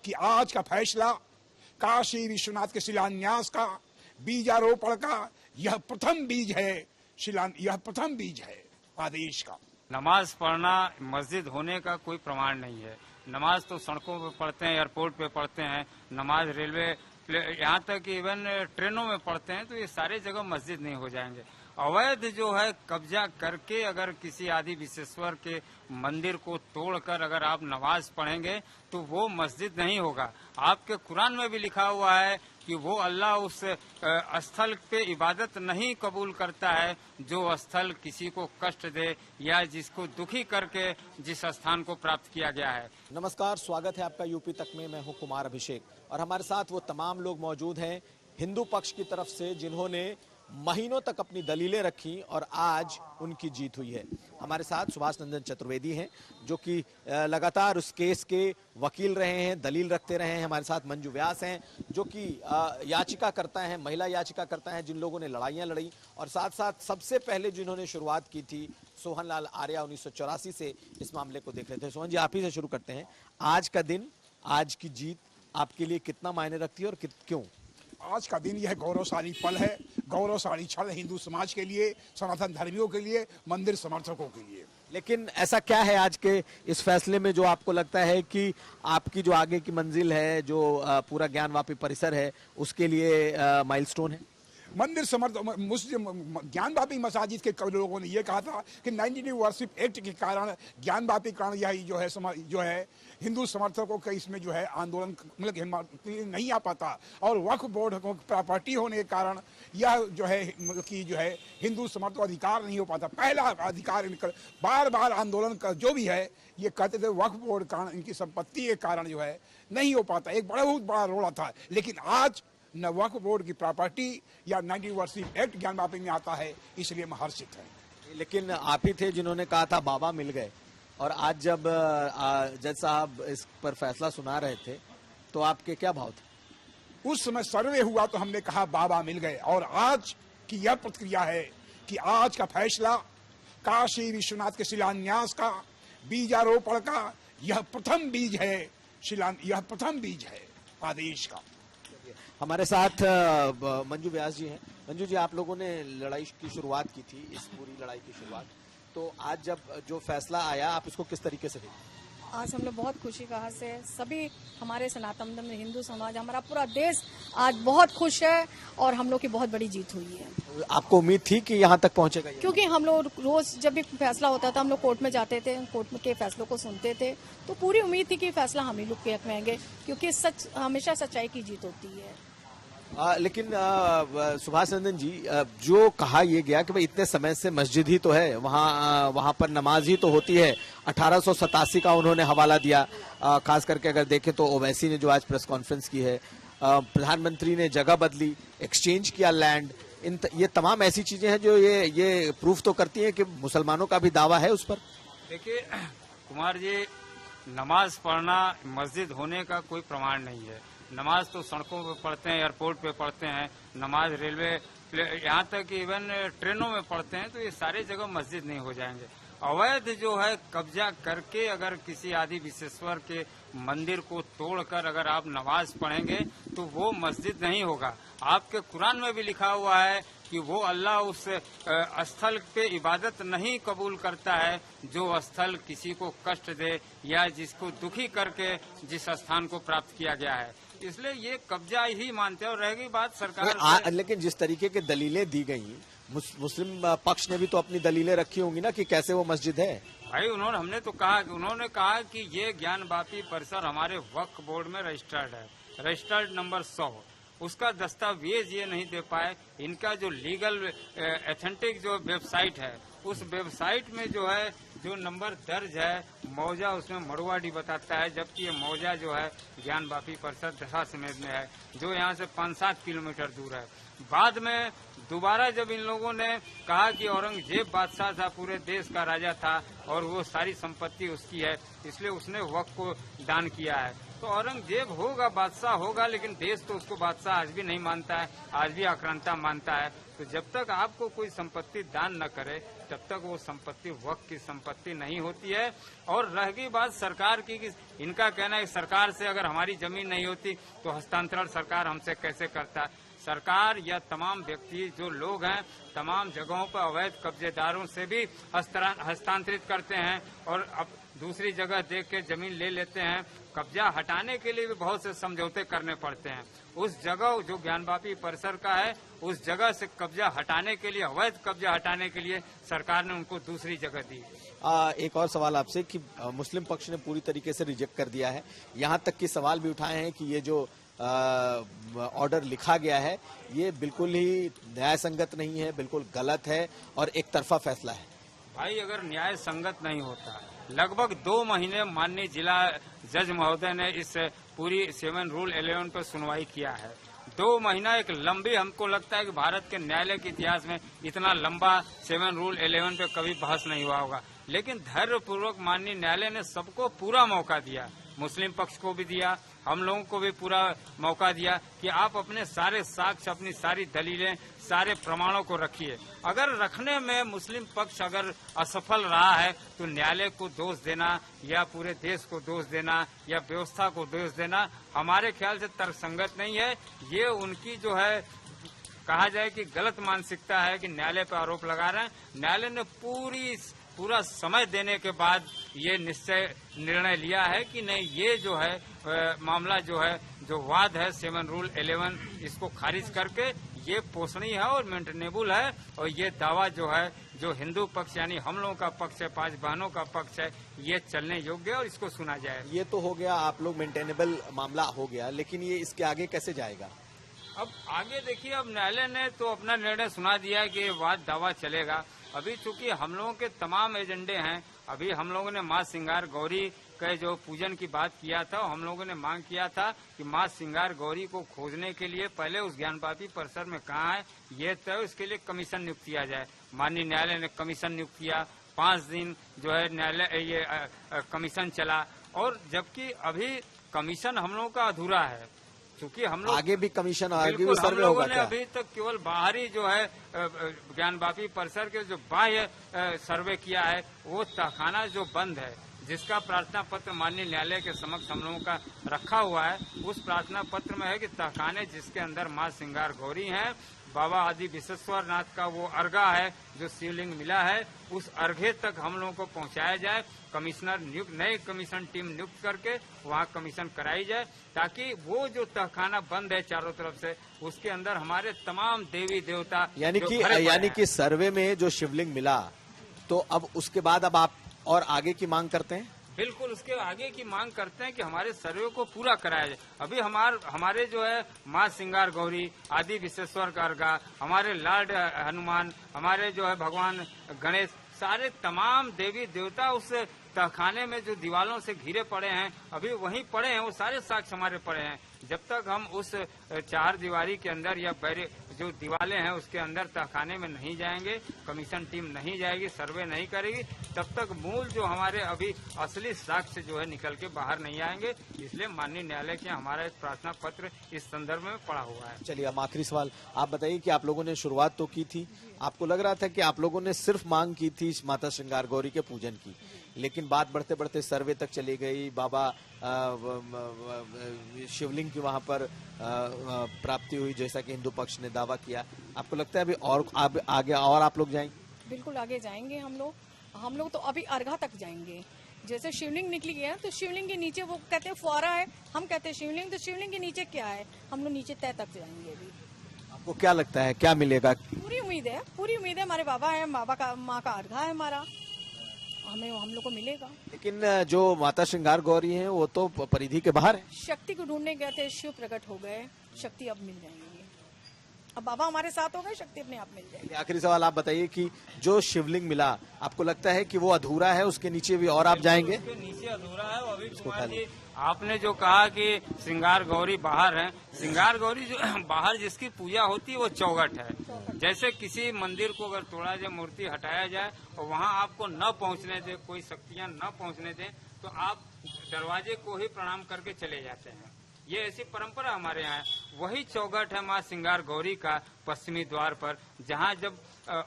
कि आज का फैसला काशी विश्वनाथ के शिलान्यास का बीजारोपण का यह प्रथम बीज है, यह प्रथम बीज है आदेश का। नमाज पढ़ना मस्जिद होने का कोई प्रमाण नहीं है। नमाज तो सड़कों पे पढ़ते हैं, एयरपोर्ट पे पढ़ते हैं, नमाज रेलवे यहाँ तक कि इवन ट्रेनों में पढ़ते हैं, तो ये सारे जगह मस्जिद नहीं हो जाएंगे। अवैध जो है कब्जा करके अगर किसी आदि विश्वेश्वर के मंदिर को तोड़कर अगर आप नमाज पढ़ेंगे तो वो मस्जिद नहीं होगा। आपके कुरान में भी लिखा हुआ है कि वो अल्लाह उस स्थल पे इबादत नहीं कबूल करता है जो स्थल किसी को कष्ट दे या जिसको दुखी करके जिस स्थान को प्राप्त किया गया है। नमस्कार, स्वागत है आपका यूपी तक में। मैं हूं कुमार अभिषेक और हमारे साथ वो तमाम लोग मौजूद हैं हिंदू पक्ष की तरफ से जिन्होंने महीनों तक अपनी दलीलें रखी और आज उनकी जीत हुई है। हमारे साथ सुभाष नंदन चतुर्वेदी हैं जो कि लगातार उस केस के वकील रहे हैं, दलील रखते रहे हैं। हमारे साथ मंजू व्यास हैं जो कि याचिका करता है, महिला याचिका करता है, जिन लोगों ने लड़ाइयां लड़ी और साथ साथ सबसे पहले जिन्होंने शुरुआत की थी सोहन लाल आर्या 1984 से इस मामले को देख रहे थे। सोहन जी, आप ही से शुरू करते हैं। आज का दिन, आज की जीत आपके लिए कितना मायने रखती है और क्यों? आज का दिन यह गौरवशाली पल है, गौरवशाली क्षण हिंदू समाज के लिए, सनातन धर्मियों के लिए, मंदिर समर्थकों के लिए। लेकिन ऐसा क्या है आज के इस फैसले में जो आपको लगता है कि आपकी जो आगे की मंजिल है, जो पूरा ज्ञानवापी परिसर है, उसके लिए माइलस्टोन है? मंदिर मुस्लिम ज्ञानवापी मसाजिद के लोगों ने यह कहा था कि 92 वर्शिप एक्ट के कारण ज्ञानवापी कारण यह जो है हिंदू समर्थकों का इसमें जो है आंदोलन मतलब नहीं आ पाता और वक्फ बोर्ड को प्रॉपर्टी होने के कारण यह जो है कि जो है हिंदू समर्थक अधिकार नहीं हो पाता। पहला अधिकार बार बार आंदोलन का जो भी है ये कहते थे वक्फ बोर्ड कारण इनकी संपत्ति के कारण जो है नहीं हो पाता, एक बहुत बड़ा रोड़ा था। लेकिन आज न वक्फ बोर्ड की प्रॉपर्टी या 92 वर्शिप एक्ट ज्ञानवापी में आता है, इसलिए हम हर्षित हैं। लेकिन आप ही थे जिन्होंने कहा था बाबा मिल गए, और आज जब जज साहब इस पर फैसला सुना रहे थे तो आपके क्या भाव थे? उस समय सर्वे हुआ तो हमने कहा बाबा मिल गए, और आज की यह प्रतिक्रिया है कि आज का फैसला काशी विश्वनाथ के शिलान्यास का बीजारोपण का यह प्रथम बीज है, यह प्रथम बीज है आदेश का। हमारे साथ मंजू व्यास जी हैं। मंजू जी, आप लोगों ने लड़ाई की शुरुआत की थी, इस पूरी लड़ाई की शुरुआत, तो आज जब जो फैसला आया आप इसको किस तरीके से देखते? आज हम लोग बहुत खुशी का से सभी हमारे सनातन धर्म हिंदू समाज, हमारा पूरा देश आज बहुत खुश है और हम लोग की बहुत बड़ी जीत हुई है। आपको उम्मीद थी कि यहाँ तक पहुँचेगा? क्योंकि हम लोग रोज जब भी फैसला होता था हम लोग कोर्ट में जाते थे, कोर्ट के फैसलों को सुनते थे, तो पूरी उम्मीद थी कि फैसला हम ही लोग के हक में आएंगे, क्योंकि सच हमेशा सच्चाई की जीत होती है। लेकिन सुभाष नंदन जी, जो कहा यह गया कि भाई इतने समय से मस्जिद ही तो है, वहाँ पर नमाज ही तो होती है, 1887 का उन्होंने हवाला दिया। खास करके अगर देखें तो ओवैसी ने जो आज प्रेस कॉन्फ्रेंस की है, प्रधानमंत्री ने जगह बदली, एक्सचेंज किया लैंड, ये तमाम ऐसी चीजें हैं जो ये प्रूफ तो करती हैं कि मुसलमानों का भी दावा है उस पर। देखिए कुमार जी, नमाज पढ़ना मस्जिद होने का कोई प्रमाण नहीं है। नमाज तो सड़कों पे पढ़ते हैं, एयरपोर्ट पे पढ़ते हैं, नमाज रेलवे यहाँ तक कि इवन ट्रेनों में पढ़ते हैं, तो ये सारे जगह मस्जिद नहीं हो जाएंगे। अवैध जो है कब्जा करके अगर किसी आदि विश्वेश्वर के मंदिर को तोड़कर अगर आप नमाज पढ़ेंगे तो वो मस्जिद नहीं होगा। आपके कुरान में भी लिखा हुआ है कि वो अल्लाह उस स्थल पे इबादत नहीं कबूल करता है जो स्थल किसी को कष्ट दे या जिसको दुखी करके जिस स्थान को प्राप्त किया गया है। इसलिए ये कब्जा ही मानते हैं। और रह गई बात सरकार, लेकिन जिस तरीके की दलीलें दी गई, मुस्लिम पक्ष ने भी तो अपनी दलीलें रखी होंगी ना कि कैसे वो मस्जिद है। भाई उन्होंने कहा कि ये ज्ञानवापी परिसर हमारे वक्फ बोर्ड में रजिस्टर्ड है, रजिस्टर्ड नंबर 100, उसका दस्तावेज ये नहीं दे पाए। इनका जो लीगल एथेंटिक जो वेबसाइट है, उस वेबसाइट में जो है जो नंबर दर्ज है मौजा उसमें मड़ुआडी बताता है, जबकि ये मौजा जो है ज्ञानवापी परिसर दशाश्वमेध में है, जो यहाँ से 5-7 किलोमीटर दूर है। बाद में दोबारा जब इन लोगों ने कहा कि औरंगजेब बादशाह था, पूरे देश का राजा था और वो सारी संपत्ति उसकी है, इसलिए उसने वक्फ को दान किया है, तो औरंगजेब होगा, बादशाह होगा, लेकिन देश तो उसको बादशाह आज भी नहीं मानता है, आज भी आक्रांता मानता है। तो जब तक आपको कोई संपत्ति दान न करे तब तक वो संपत्ति वक्त की संपत्ति नहीं होती है। और रह गई बात सरकार की, कि इनका कहना है सरकार से अगर हमारी जमीन नहीं होती तो हस्तांतरण सरकार हमसे कैसे करता है। सरकार या तमाम व्यक्ति जो लोग हैं तमाम जगहों पर अवैध कब्जेदारों से भी हस्तांतरित करते हैं और अब दूसरी जगह देख के जमीन ले लेते हैं। कब्जा हटाने के लिए भी बहुत से समझौते करने पड़ते हैं। उस जगह जो ज्ञानवापी परिसर का है उस जगह से कब्जा हटाने के लिए, अवैध कब्जा हटाने के लिए सरकार ने उनको दूसरी जगह दी। एक और सवाल आपसे कि मुस्लिम पक्ष ने पूरी तरीके से रिजेक्ट कर दिया है, यहाँ तक कि सवाल भी उठाए हैं कि ये जो ऑर्डर लिखा गया है ये बिल्कुल ही न्याय संगत नहीं है, बिल्कुल गलत है और एक तरफा फैसला है। भाई अगर न्याय संगत नहीं होता, लगभग 2 महीने माननीय जिला जज महोदय ने इस पूरी 7 रूल 11 पर सुनवाई किया है। 2 महीना एक लंबी, हमको लगता है कि भारत के न्यायालय के इतिहास में इतना लंबा 7 रूल 11 पे कभी बहस नहीं हुआ होगा। लेकिन धैर्यपूर्वक माननीय न्यायालय ने सबको पूरा मौका दिया, मुस्लिम पक्ष को भी दिया, हम लोगों को भी पूरा मौका दिया कि आप अपने सारे साक्ष्य, अपनी सारी दलीलें, सारे प्रमाणों को रखिए। अगर रखने में मुस्लिम पक्ष अगर असफल रहा है तो न्यायालय को दोष देना या पूरे देश को दोष देना या व्यवस्था को दोष देना हमारे ख्याल से तर्कसंगत नहीं है। ये उनकी जो है कहा जाए कि गलत मानसिकता है कि न्यायालय पर आरोप लगा रहे हैं। न्यायालय ने पूरा समय देने के बाद ये निर्णय लिया है कि नहीं, ये जो है मामला जो है, जो वाद है 7 रूल 11 इसको खारिज करके ये पोषणीय है और मेंटेनेबल है और ये दावा जो है, जो हिंदू पक्ष यानी हम लोगों का पक्ष है, 5 बहनों का पक्ष है, ये चलने योग्य है और इसको सुना जाए। ये तो हो गया, आप लोग मेंटेनेबल मामला हो गया, लेकिन ये इसके आगे कैसे जाएगा? अब आगे देखिए, अब न्यायालय ने तो अपना निर्णय सुना दिया है कि ये वाद दावा चलेगा। अभी चूंकि हम लोगों के तमाम एजेंडे हैं, अभी हम लोगों ने माँ श्रृंगार गौरी के जो पूजन की बात किया था, हम लोगों ने मांग किया था कि माँ श्रृंगार गौरी को खोजने के लिए पहले उस ज्ञानवापी परिसर में कहाँ है ये तय, इसके लिए कमीशन नियुक्त किया जाए। माननीय न्यायालय ने कमीशन नियुक्त किया, 5 दिन जो है न्यायालय ये कमीशन चला और जबकि अभी कमीशन हम लोगों का अधूरा है, क्योंकि हम लोग आगे भी कमीशन, आगे भी सर्वे होगा क्या? अभी तक केवल बाहरी जो है ज्ञानवापी परिसर के जो बाह्य सर्वे किया है वो तहखाना जो बंद है, जिसका प्रार्थना पत्र माननीय न्यायालय के समक्ष हम लोगों का रखा हुआ है, उस प्रार्थना पत्र में है कि तहखाने जिसके अंदर माँ श्रृंगार गौरी हैं, बाबा आदि विश्वेश्वर नाथ का वो अर्घा है जो शिवलिंग मिला है, उस अर्घे तक हम लोगों को पहुंचाया जाए। कमिश्नर नियुक्त, नई कमीशन टीम नियुक्त करके वहाँ कमीशन कराई जाए ताकि वो जो तहखाना बंद है चारों तरफ से, उसके अंदर हमारे तमाम देवी देवता यानी कि सर्वे में जो शिवलिंग मिला, तो अब उसके बाद अब आप और आगे की मांग करते हैं? बिल्कुल, उसके आगे की मांग करते हैं कि हमारे सर्वे को पूरा कराया जाए। अभी हमारे जो है माँ श्रृंगार गौरी, आदि विश्वेश्वर का अर्घा, हमारे लॉर्ड हनुमान, हमारे जो है भगवान गणेश, सारे तमाम देवी देवता उस तहखाने में जो दीवालों से घिरे पड़े हैं, अभी वहीं पड़े हैं, वो सारे साक्ष्य हमारे पड़े हैं। जब तक हम उस 4 दीवारी के अंदर या जो दीवारें हैं उसके अंदर तहखाने में नहीं जाएंगे, कमीशन टीम नहीं जाएगी, सर्वे नहीं करेगी, तब तक मूल जो हमारे अभी असली साक्ष्य जो है निकल के बाहर नहीं आएंगे। इसलिए माननीय न्यायालय के हमारा एक प्रार्थना पत्र इस संदर्भ में पड़ा हुआ है। चलिए, अब आखिरी सवाल आप बताइए कि आप लोगों ने शुरुआत तो की थी, आपको लग रहा था कि आप लोगों ने सिर्फ मांग की थी माता श्रृंगार गौरी के पूजन की, लेकिन बात बढ़ते बढ़ते सर्वे तक चली गई, बाबा शिवलिंग की वहां पर प्राप्ति हुई जैसा कि हिंदू पक्ष ने दावा किया। आपको लगता है अभी और आगे और आप लोग जाएंगे? बिल्कुल आगे जाएंगे हम लोग तो अभी अर्घा तक जाएंगे। जैसे शिवलिंग निकली है तो शिवलिंग के नीचे वो कहते हैं फुआरा है, हम कहते हैं शिवलिंग, तो शिवलिंग के नीचे क्या है, हम लोग नीचे तय तक जाएंगे। अभी आपको क्या लगता है क्या मिलेगा? पूरी उम्मीद है, हमारे बाबा है, माँ का अर्घा है हमारा, हम लोग को मिलेगा। लेकिन जो माता श्रृंगार गौरी हैं वो तो परिधि के बाहर है। शक्ति को ढूंढने गए थे, शिव प्रकट हो गए, शक्ति अब मिल जाएगी। अब बाबा हमारे साथ हो गए, शक्ति अपने आप मिल जाएगी। आखिरी सवाल आप बताइए कि जो शिवलिंग मिला, आपको लगता है कि वो अधूरा है, उसके नीचे भी और आप जाएंगे? उसके नीचे अधूरा है। अभी कुमार जी, आपने जो कहा कि श्रृंगार गौरी बाहर है, श्रृंगार गौरी जो बाहर जिसकी पूजा होती है वो चौगट है। जैसे किसी मंदिर को अगर तोड़ा जाए, मूर्ति हटाया जाए और वहाँ आपको न पहुँचने दे, कोई शक्तियाँ न पहुँचने दे, तो आप दरवाजे को ही प्रणाम करके चले जाते हैं। ये ऐसी परंपरा हमारे यहाँ है। वही चौखट है माँ सिंगार गौरी का पश्चिमी द्वार पर, जहाँ जब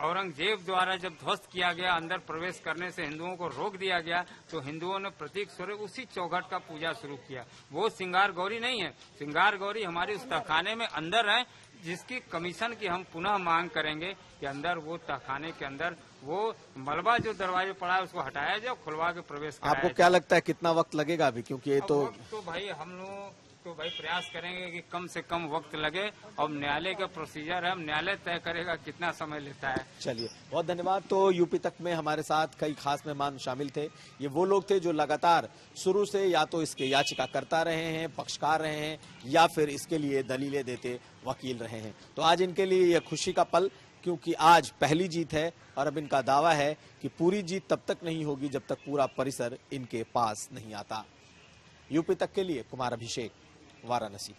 औरंगजेब द्वारा जब ध्वस्त किया गया, अंदर प्रवेश करने से हिंदुओं को रोक दिया गया, तो हिंदुओं ने प्रतीक स्वरूप उसी चौखट का पूजा शुरू किया। वो सिंगार गौरी नहीं है, सिंगार गौरी हमारी उस तहखाने में अंदर है, जिसकी कमीशन की हम पुनः मांग करेंगे कि अंदर वो तहखाने के अंदर वो मलबा जो दरवाजे पड़ा है उसको हटाया जाए, खुलवा के प्रवेश कराया आपको क्या लगता है कितना वक्त लगेगा अभी, क्योंकि ये तो भाई हम लोग तो भाई प्रयास करेंगे कि कम से कम वक्त लगे, और न्यायालय का प्रोसीजर है, हम न्यायालय तय करेगा कितना समय लेता है। चलिए, बहुत धन्यवाद। तो यूपी तक में हमारे साथ कई खास मेहमान शामिल थे। ये वो लोग थे जो लगातार शुरू से या तो इसके याचिका करता रहे हैं, पक्षकार रहे हैं, या फिर इसके लिए दलीलें देते वकील रहे हैं। तो आज इनके लिए यह खुशी का पल, क्योंकि आज पहली जीत है, और अब इनका दावा है कि पूरी जीत तब तक नहीं होगी जब तक पूरा परिसर इनके पास नहीं आता। यूपी तक के लिए कुमार अभिषेक, वाराणसी।